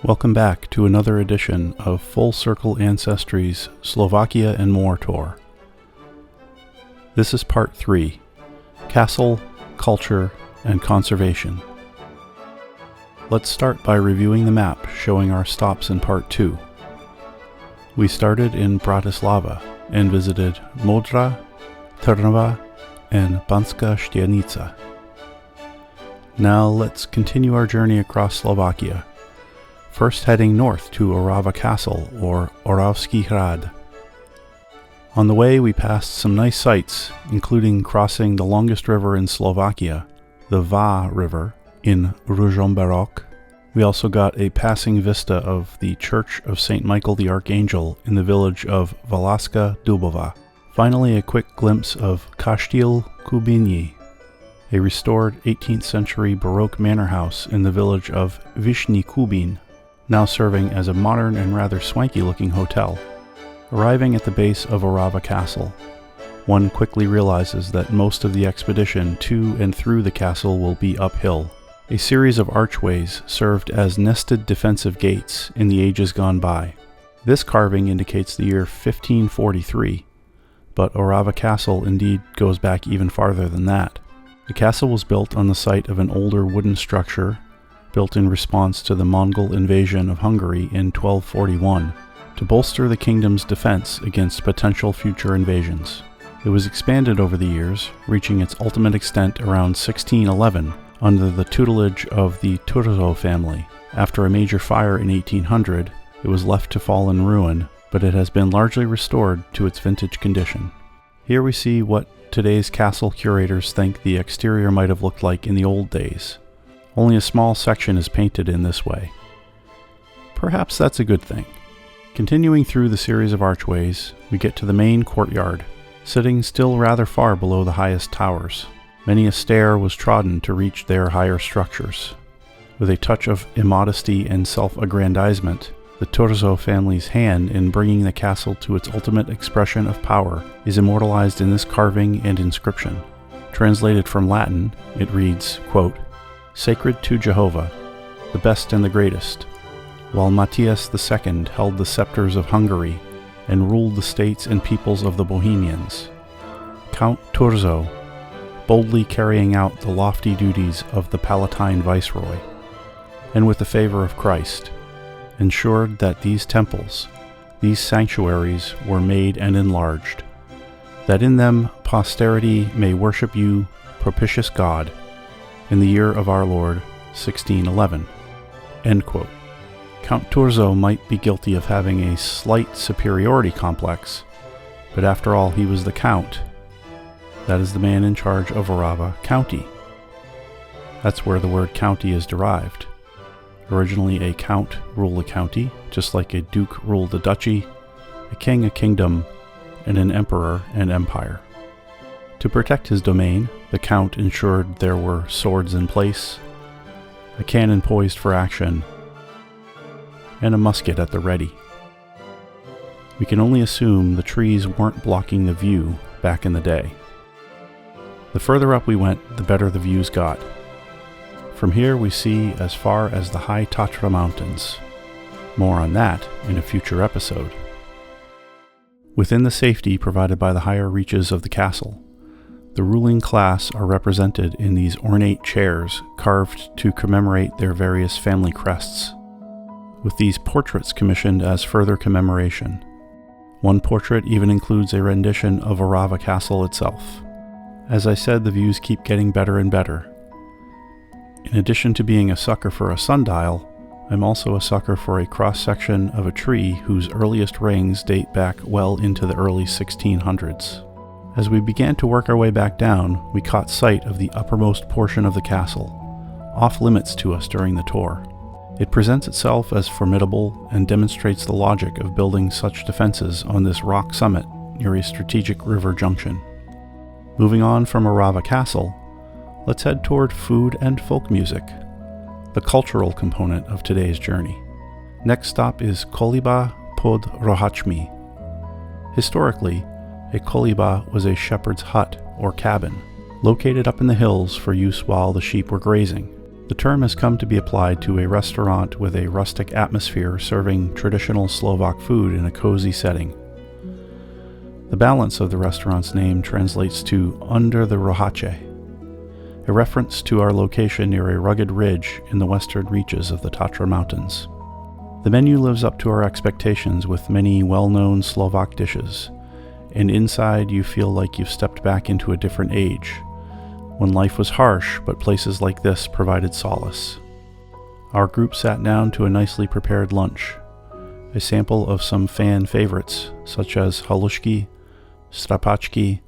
Welcome back to another edition of Full Circle Ancestry's Slovakia and More tour. This is part 3, Castle, Culture, and Conservation. Let's start by reviewing the map showing our stops in part 2. We started in Bratislava and visited Modra, Trnava, and Banská Štiavnica. Now let's continue our journey across Slovakia, first heading north to Orava Castle, or Oravský hrad. On the way we passed some nice sights, including crossing the longest river in Slovakia, the Vá River, in Ružomberok. We also got a passing vista of the Church of St. Michael the Archangel in the village of Valašská Dubová. Finally, a quick glimpse of Kastíl Kubíny, a restored 18th century Baroque manor house in the village of Vyšný Kubín, now serving as a modern and rather swanky-looking hotel. Arriving at the base of Orava Castle, one quickly realizes that most of the expedition to and through the castle will be uphill. A series of archways served as nested defensive gates in the ages gone by. This carving indicates the year 1543, but Orava Castle indeed goes back even farther than that. The castle was built on the site of an older wooden structure, built in response to the Mongol invasion of Hungary in 1241, to bolster the kingdom's defense against potential future invasions. It was expanded over the years, reaching its ultimate extent around 1611 under the tutelage of the Turzo family. After a major fire in 1800, it was left to fall in ruin, but it has been largely restored to its vintage condition. Here we see what today's castle curators think the exterior might have looked like in the old days. Only a small section is painted in this way. Perhaps that's a good thing. Continuing through the series of archways, we get to the main courtyard, sitting still rather far below the highest towers. Many a stair was trodden to reach their higher structures. With a touch of immodesty and self-aggrandizement, the Turzo family's hand in bringing the castle to its ultimate expression of power is immortalized in this carving and inscription. Translated from Latin, it reads, quote, "Sacred to Jehovah, the best and the greatest, while Matthias II held the scepters of Hungary and ruled the states and peoples of the Bohemians. Count Turzo, boldly carrying out the lofty duties of the Palatine Viceroy, and with the favor of Christ, ensured that these temples, these sanctuaries were made and enlarged, that in them posterity may worship you, propitious God, in the year of our Lord, 1611. End quote. Count Turzo might be guilty of having a slight superiority complex, but after all, he was the Count. That is the man in charge of Orava County. That's where the word county is derived. Originally, a count ruled a county, just like a duke ruled a duchy, a king a kingdom, and an emperor an empire. To protect his domain, the count ensured there were swords in place, a cannon poised for action, and a musket at the ready. We can only assume the trees weren't blocking the view back in the day. The further up we went, the better the views got. From here we see as far as the high Tatra Mountains. More on that in a future episode. Within the safety provided by the higher reaches of the castle, the ruling class are represented in these ornate chairs carved to commemorate their various family crests, with these portraits commissioned as further commemoration. One portrait even includes a rendition of Orava Castle itself. As I said, the views keep getting better and better. In addition to being a sucker for a sundial, I'm also a sucker for a cross-section of a tree whose earliest rings date back well into the early 1600s. As we began to work our way back down, we caught sight of the uppermost portion of the castle, off limits to us during the tour. It presents itself as formidable and demonstrates the logic of building such defenses on this rock summit near a strategic river junction. Moving on from Orava Castle, let's head toward food and folk music, the cultural component of today's journey. Next stop is Koliba pod Rohačmi. Historically, a koliba was a shepherd's hut or cabin, located up in the hills for use while the sheep were grazing. The term has come to be applied to a restaurant with a rustic atmosphere serving traditional Slovak food in a cozy setting. The balance of the restaurant's name translates to Under the Rohache, a reference to our location near a rugged ridge in the western reaches of the Tatra Mountains. The menu lives up to our expectations with many well-known Slovak dishes, and inside you feel like you've stepped back into a different age, when life was harsh but places like this provided solace. Our group sat down to a nicely prepared lunch. A sample of some fan favorites, such as halushki, strapachki,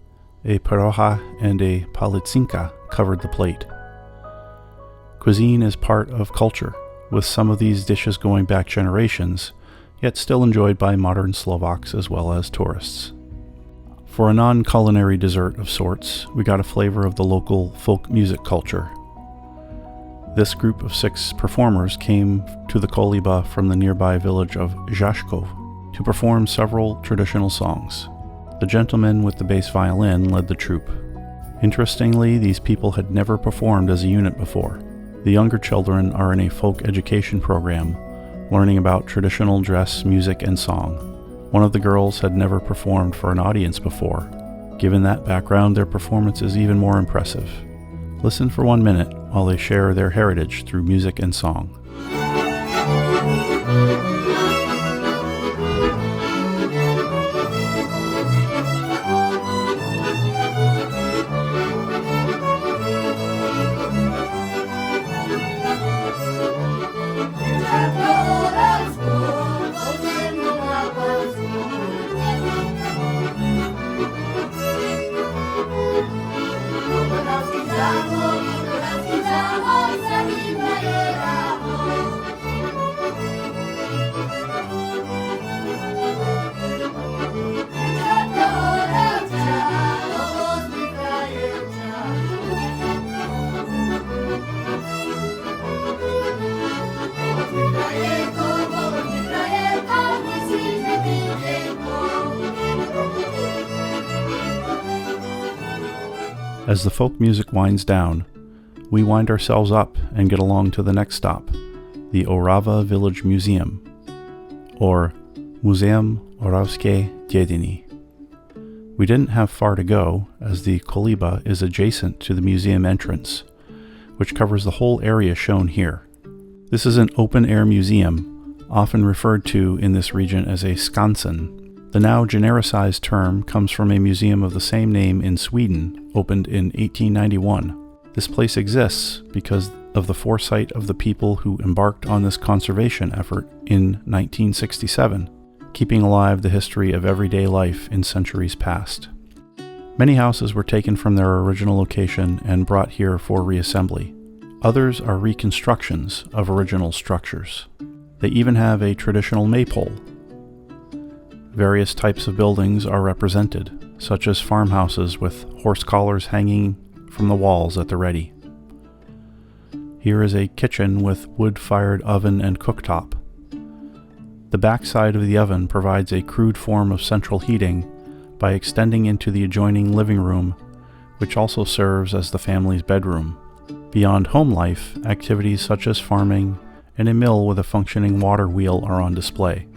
a pieroga, and a palitsinka, covered the plate. Cuisine is part of culture, with some of these dishes going back generations, yet still enjoyed by modern Slovaks as well as tourists. For a non-culinary dessert of sorts, we got a flavor of the local folk music culture. This group of 6 performers came to the Koliba from the nearby village of Zashkov to perform several traditional songs. The gentleman with the bass violin led the troupe. Interestingly, these people had never performed as a unit before. The younger children are in a folk education program, learning about traditional dress, music, and song. One of the girls had never performed for an audience before. Given that background, their performance is even more impressive. Listen for 1 minute while they share their heritage through music and song. As the folk music winds down, we wind ourselves up and get along to the next stop, the Orava Village Museum, or Muzeum Oravske Dediny. We didn't have far to go, as the Koliba is adjacent to the museum entrance, which covers the whole area shown here. This is an open-air museum, often referred to in this region as a skansen. The now genericized term comes from a museum of the same name in Sweden, opened in 1891. This place exists because of the foresight of the people who embarked on this conservation effort in 1967, keeping alive the history of everyday life in centuries past. Many houses were taken from their original location and brought here for reassembly. Others are reconstructions of original structures. They even have a traditional maypole. Various types of buildings are represented, such as farmhouses with horse collars hanging from the walls at the ready. Here is a kitchen with wood-fired oven and cooktop. The backside of the oven provides a crude form of central heating by extending into the adjoining living room, which also serves as the family's bedroom. Beyond home life, activities such as farming and a mill with a functioning water wheel are on display.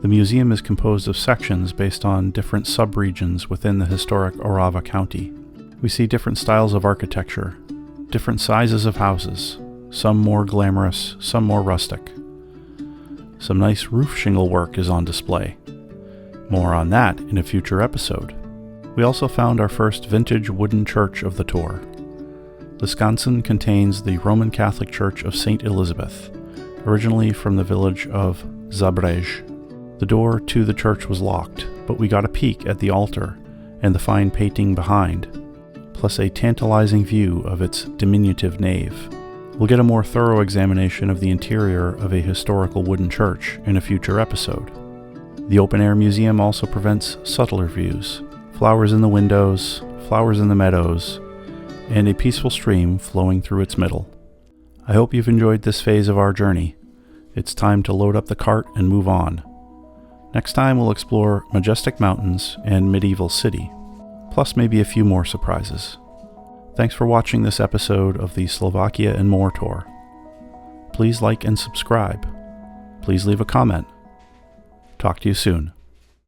The museum is composed of sections based on different subregions within the historic Orava County. We see different styles of architecture, different sizes of houses, some more glamorous, some more rustic. Some nice roof shingle work is on display. More on that in a future episode. We also found our first vintage wooden church of the tour. The skansen contains the Roman Catholic Church of St. Elizabeth, originally from the village of Zabrej. The door to the church was locked, but we got a peek at the altar and the fine painting behind, plus a tantalizing view of its diminutive nave. We'll get a more thorough examination of the interior of a historical wooden church in a future episode. The open-air museum also presents subtler views, flowers in the windows, flowers in the meadows, and a peaceful stream flowing through its middle. I hope you've enjoyed this phase of our journey. It's time to load up the cart and move on. Next time we'll explore majestic mountains and medieval city, plus maybe a few more surprises. Thanks for watching this episode of the Slovakia and More tour. Please like and subscribe. Please leave a comment. Talk to you soon.